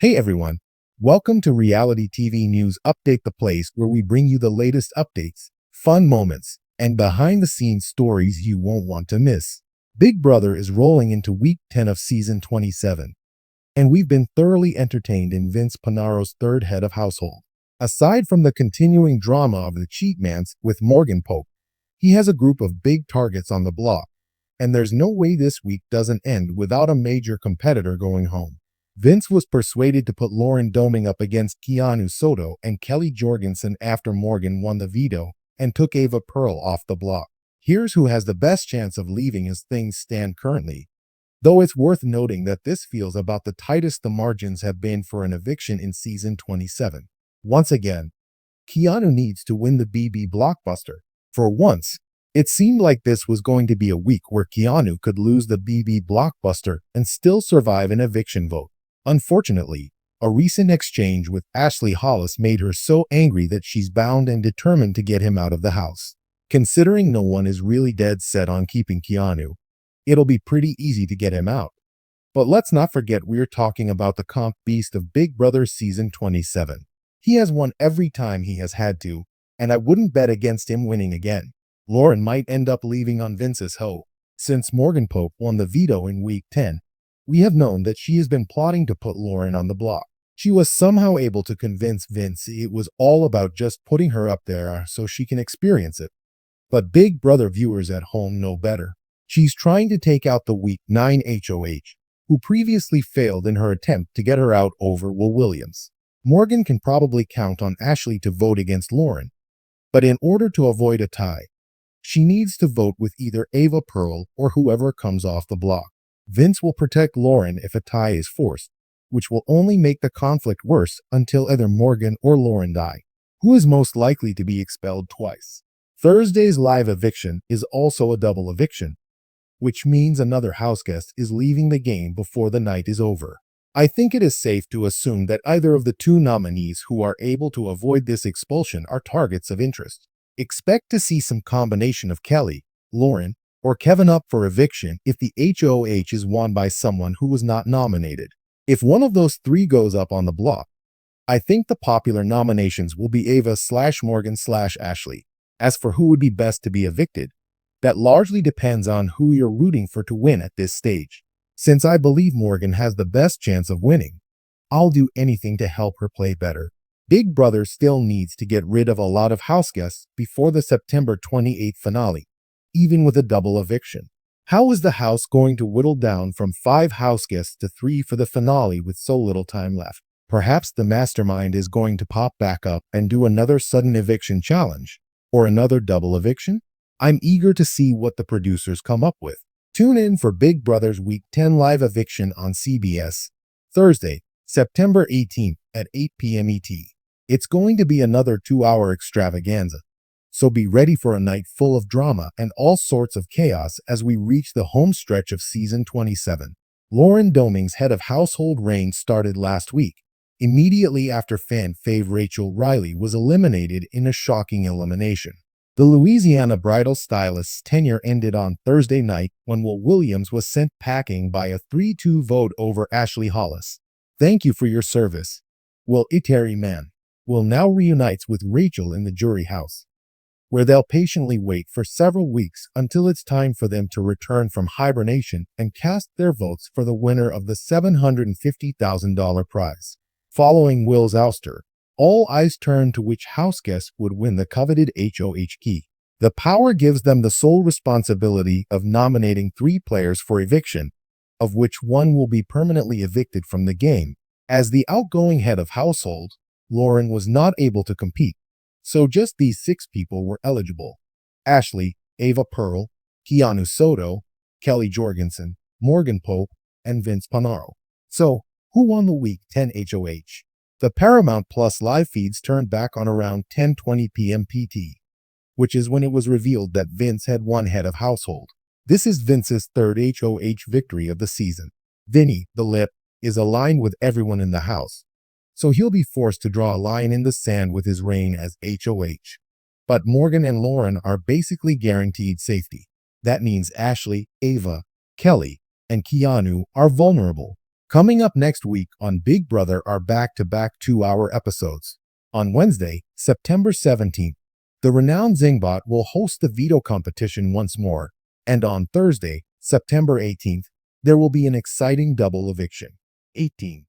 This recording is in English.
Hey everyone, welcome to Reality TV News Update, the place where we bring you the latest updates, fun moments, and behind the scenes stories you won't want to miss. Big Brother is rolling into week 10 of season 27, and we've been thoroughly entertained in Vince Panaro's third head of household. Aside from the continuing drama of the cheatmans with Morgan Pope, he has a group of big targets on the block, and there's no way this week doesn't end without a major competitor going home. Vince was persuaded to put Lauren Doming up against Keanu Soto and Kelly Jorgensen after Morgan won the veto and took Ava Pearl off the block. Here's who has the best chance of leaving as things stand currently, though it's worth noting that this feels about the tightest the margins have been for an eviction in season 27. Once again, Keanu needs to win the BB blockbuster. For once, it seemed like this was going to be a week where Keanu could lose the BB blockbuster and still survive an eviction vote. Unfortunately, a recent exchange with Ashley Hollis made her so angry that she's bound and determined to get him out of the house. Considering no one is really dead set on keeping Keanu, it'll be pretty easy to get him out. But let's not forget we're talking about the comp beast of Big Brother season 27. He has won every time he has had to, and I wouldn't bet against him winning again. Lauren might end up leaving on Vince's hoe. Since Morgan Pope won the veto in week 10, we have known that she has been plotting to put Lauren on the block. She was somehow able to convince Vince it was all about just putting her up there so she can experience it. But Big Brother viewers at home know better. She's trying to take out the week 9 HOH, who previously failed in her attempt to get her out over Will Williams. Morgan can probably count on Ashley to vote against Lauren, but in order to avoid a tie, she needs to vote with either Ava Pearl or whoever comes off the block. Vince will protect Lauren if a tie is forced, which will only make the conflict worse until either Morgan or Lauren die. Who is most likely to be expelled twice? Thursday's live eviction is also a double eviction, which means another house guest is leaving the game before the night is over. I think it is safe to assume that either of the two nominees who are able to avoid this expulsion are targets of interest. Expect to see some combination of Kelly, Lauren, or Kevin up for eviction if the HOH is won by someone who was not nominated. If one of those three goes up on the block, I think the popular nominations will be Ava/Morgan/Ashley. As for who would be best to be evicted, that largely depends on who you're rooting for to win at this stage. Since I believe Morgan has the best chance of winning, I'll do anything to help her play better. Big Brother still needs to get rid of a lot of house guests before the September 28th finale, even with a double eviction. How is the house going to whittle down from 5 house guests to 3 for the finale with so little time left? Perhaps the mastermind is going to pop back up and do another sudden eviction challenge, or another double eviction? I'm eager to see what the producers come up with. Tune in for Big Brother's Week 10 live eviction on CBS, Thursday, September 18th at 8 p.m. ET. It's going to be another 2-hour extravaganza, so be ready for a night full of drama and all sorts of chaos as we reach the home stretch of season 27. Lauren Doming's head of household reign started last week, immediately after fan fave Rachel Riley was eliminated in a shocking elimination. The Louisiana bridal stylist's tenure ended on Thursday night when Will Williams was sent packing by a 3-2 vote over Ashley Hollis. Thank you for your service. Will Iteri Man. Will now reunites with Rachel in the jury house, where they'll patiently wait for several weeks until it's time for them to return from hibernation and cast their votes for the winner of the $750,000 prize. Following Will's ouster, all eyes turn to which house guest would win the coveted HOH key. The power gives them the sole responsibility of nominating 3 players for eviction, of which one will be permanently evicted from the game. As the outgoing head of household, Lauren was not able to compete, so just these 6 people were eligible: Ashley, Ava Pearl, Keanu Soto, Kelly Jorgensen, Morgan Pope, and Vince Panaro. So, who won the Week 10 HOH? The Paramount Plus live feeds turned back on around 10:20 p.m. PT, which is when it was revealed that Vince had won head of household. This is Vince's third HOH victory of the season. Vinny, the lip, is aligned with everyone in the house, so he'll be forced to draw a line in the sand with his reign as HOH. But Morgan and Lauren are basically guaranteed safety. That means Ashley, Ava, Kelly, and Keanu are vulnerable. Coming up next week on Big Brother are back-to-back 2-hour episodes. On Wednesday, September 17th, the renowned Zingbot will host the veto competition once more. And on Thursday, September 18th, there will be an exciting double eviction. 18.